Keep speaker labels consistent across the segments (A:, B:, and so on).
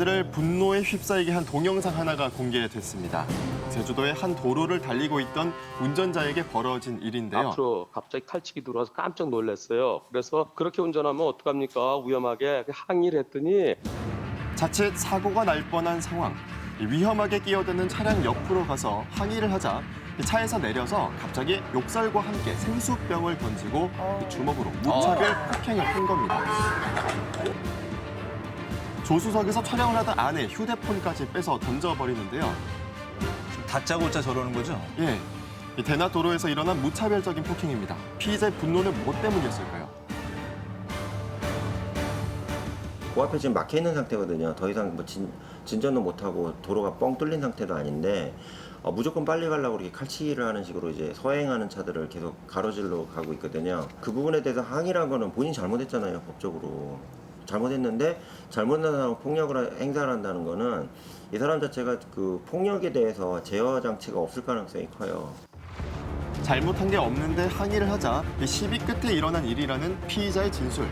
A: 를 분노에 휩싸이게 한 동영상 하나가 공개됐습니다. 제주도의 한 도로를 달리고 있던 운전자에게 벌어진 일인데요.
B: 앞으로 갑자기 칼치기 들어와서 깜짝 놀랐어요. 그래서 그렇게 운전하면 어떡합니까? 위험하게 항의를 했더니
A: 자칫 사고가 날 뻔한 상황. 위험하게 끼어드는 차량 옆으로 가서 항의를 하자 차에서 내려서 갑자기 욕설과 함께 생수병을 던지고 주먹으로 무차별 폭행을 한 겁니다. 조수석에서 촬영을 하던 아내 휴대폰까지 빼서 던져버리는데요.
C: 다짜고짜 저러는 거죠?
A: 예, 이 대낮 도로에서 일어난 무차별적인 폭행입니다. 피해자의 분노는 뭐 때문이었을까요?
D: 그 앞에 지금 막혀 있는 상태거든요. 더 이상 뭐 진전도 못하고 도로가 뻥 뚫린 상태도 아닌데 무조건 빨리 가려고 이렇게 칼치기를 하는 식으로 이제 서행하는 차들을 계속 가로질러 가고 있거든요. 그 부분에 대해서 항의란 거는 본인이 잘못했잖아요, 법적으로. 잘못했는데 잘못한 사람 폭력을 행사를 한다는 거는 이 사람 자체가 그 폭력에 대해서 제어 장치가 없을 가능성이 커요.
A: 잘못한 게 없는데 항의를 하자 시비 끝에 일어난 일이라는 피의자의 진술.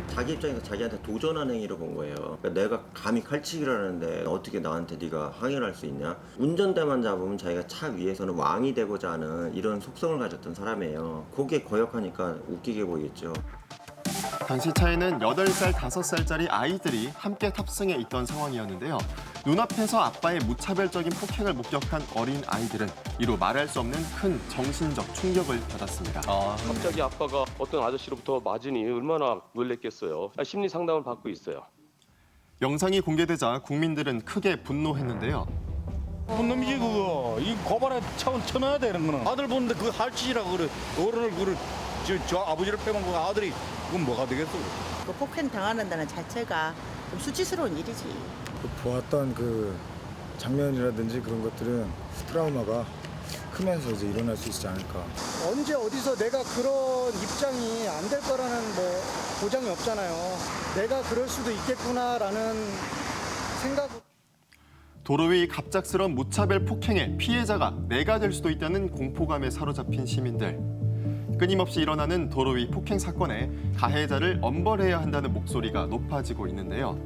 D: 자기 입장에서 자기한테 도전한 행위를 본 거예요. 그러니까 내가 감히 칼치기를 하는데 어떻게 나한테 네가 항의를 할 수 있냐? 운전대만 잡으면 자기가 차 위에서는 왕이 되고자 하는 이런 속성을 가졌던 사람이에요. 거기에 거역하니까 웃기게 보이겠죠.
A: 당시 차에는 8살, 5살짜리 아이들이 함께 탑승해 있던 상황이었는데요. 눈앞에서 아빠의 무차별적인 폭행을 목격한 어린 아이들은 이루 말할 수 없는 큰 정신적 충격을 받았습니다.
B: 갑자기 아빠가 어떤 아저씨로부터 맞으니 얼마나 놀랬겠어요. 심리 상담을 받고 있어요.
A: 영상이 공개되자 국민들은 크게 분노했는데요.
E: 놈이지 그거. 이 고발에 차원 쳐놔야 되는 거는. 아들 보는데 그 할짓이라고 그래. 어른을 그래. 저 아버지를 빼먹고 아들이 그건 뭐가 되겠어?
F: 그 폭행 당하는다는 자체가 좀 수치스러운 일이지.
G: 보았던 그 장면이라든지 그런 것들은 트라우마가 크면서 이제 일어날 수 있지 않을까.
H: 언제 어디서 내가 그런 입장이 안 될 거라는 뭐 보장이 없잖아요. 내가 그럴 수도 있겠구나라는 생각으로.
A: 도로 위 갑작스러운 무차별 폭행의 피해자가 내가 될 수도 있다는 공포감에 사로잡힌 시민들. 끊임없이 일어나는 도로 위 폭행 사건에 가해자를 엄벌해야 한다는 목소리가 높아지고 있는데요.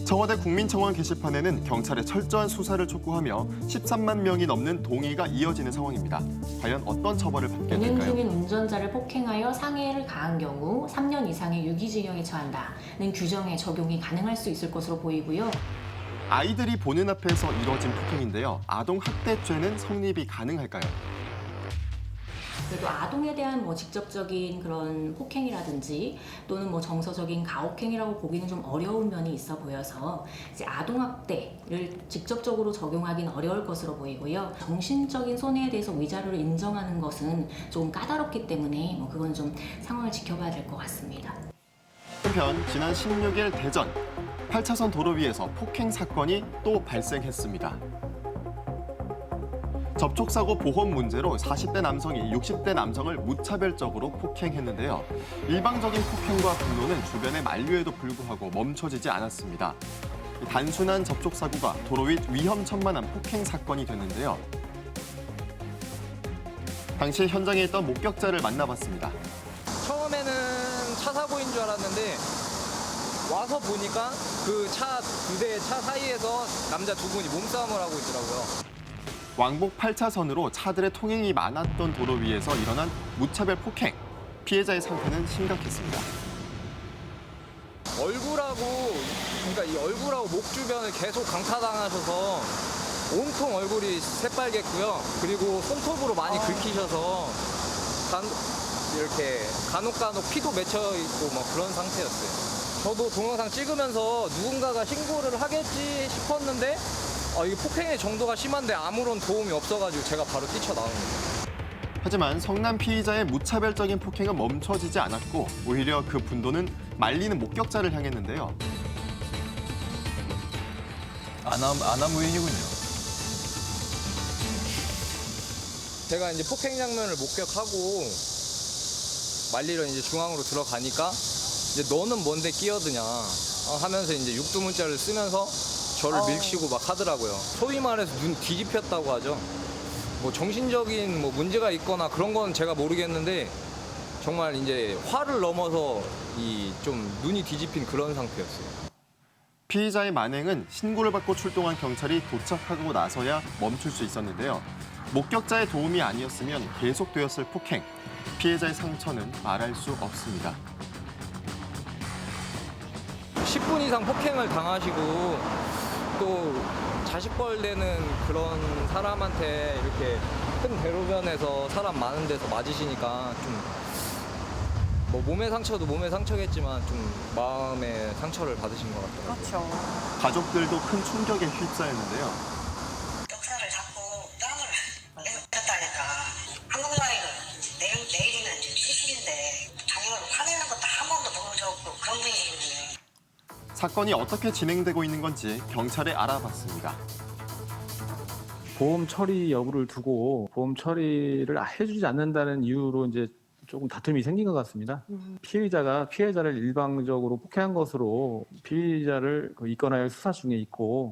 A: 청와대 국민청원 게시판에는 경찰의 철저한 수사를 촉구하며 13만 명이 넘는 동의가 이어지는 상황입니다. 과연 어떤 처벌을 받게
I: 운행
A: 될까요?
I: 중인 운전자를 폭행하여 상해를 가한 경우 3년 이상의 유기징역에 처한다는 규정의 적용이 가능할 수 있을 것으로 보이고요.
A: 아이들이 보는 앞에서 이뤄진 폭행인데요. 아동학대죄는 성립이 가능할까요?
I: 그래도 아동에 대한 뭐 직접적인 그런 폭행이라든지 또는 뭐 정서적인 가혹행위라고 보기는 좀 어려운 면이 있어 보여서 이제 아동학대를 직접적으로 적용하기는 어려울 것으로 보이고요. 정신적인 손해에 대해서 위자료를 인정하는 것은 좀 까다롭기 때문에 뭐 그건 좀 상황을 지켜봐야 될 것 같습니다.
A: 한편 지난 16일 대전 8차선 도로 위에서 폭행 사건이 또 발생했습니다. 접촉사고 보험 문제로 40대 남성이 60대 남성을 무차별적으로 폭행했는데요. 일방적인 폭행과 분노는 주변의 만류에도 불구하고 멈춰지지 않았습니다. 단순한 접촉사고가 도로 위 위험천만한 폭행 사건이 됐는데요. 당시 현장에 있던 목격자를 만나봤습니다.
J: 처음에는 차 사고인 줄 알았는데 와서 보니까 그 차 두 대의 차 사이에서 남자 두 분이 몸싸움을 하고 있더라고요.
A: 왕복 8차선으로 차들의 통행이 많았던 도로 위에서 일어난 무차별 폭행. 피해자의 상태는 심각했습니다.
J: 그러니까 이 얼굴하고 목 주변을 계속 강타당하셔서 온통 얼굴이 새빨갰고요. 그리고 손톱으로 많이 긁히셔서 이렇게 간혹 피도 맺혀 있고 뭐 그런 상태였어요. 저도 동영상 찍으면서 누군가가 신고를 하겠지 싶었는데 이 폭행의 정도가 심한데 아무런 도움이 없어가지고 제가 바로 뛰쳐나온 거예요.
A: 하지만 성남 피의자의 무차별적인 폭행은 멈춰지지 않았고 오히려 그 분노는 말리는 목격자를 향했는데요.
C: 아나무인이군요.
J: 제가 이제 폭행 장면을 목격하고 말리러 이제 중앙으로 들어가니까 이제 너는 뭔데 끼어드냐 하면서 이제 육두문자를 쓰면서 저를 밀치고 막 하더라고요. 소위 말해서 눈 뒤집혔다고 하죠. 뭐 정신적인 뭐 문제가 있거나 그런 건 제가 모르겠는데 정말 이제 화를 넘어서 이 좀 눈이 뒤집힌 그런 상태였어요.
A: 피의자의 만행은 신고를 받고 출동한 경찰이 도착하고 나서야 멈출 수 있었는데요. 목격자의 도움이 아니었으면 계속되었을 폭행. 피해자의 상처는 말할 수 없습니다.
J: 10분 이상 폭행을 당하시고 또 자식벌 되는 그런 사람한테 이렇게 큰 대로변에서 사람 많은 데서 맞으시니까 좀 뭐 몸의 상처도 몸의 상처겠지만 좀 마음의 상처를 받으신 것 같더라고요.
K: 그렇죠.
A: 가족들도 큰 충격에 휩싸였는데요.
K: 역사를 자꾸 땀을 내렸다니까. 한국 나이는 내일이면 이제 70인데 당연히 화내는 것도 한 번도 본 적 없고 그런 분이거든요.
A: 사건이 어떻게 진행되고 있는 건지 경찰에 알아봤습니다.
L: 보험 처리 여부를 두고 보험 처리를 해주지 않는다는 이유로 이제 조금 다툼이 생긴 것 같습니다. 피의자가 피해자를 일방적으로 폭행한 것으로 피의자를 입건하여 수사 중에 있고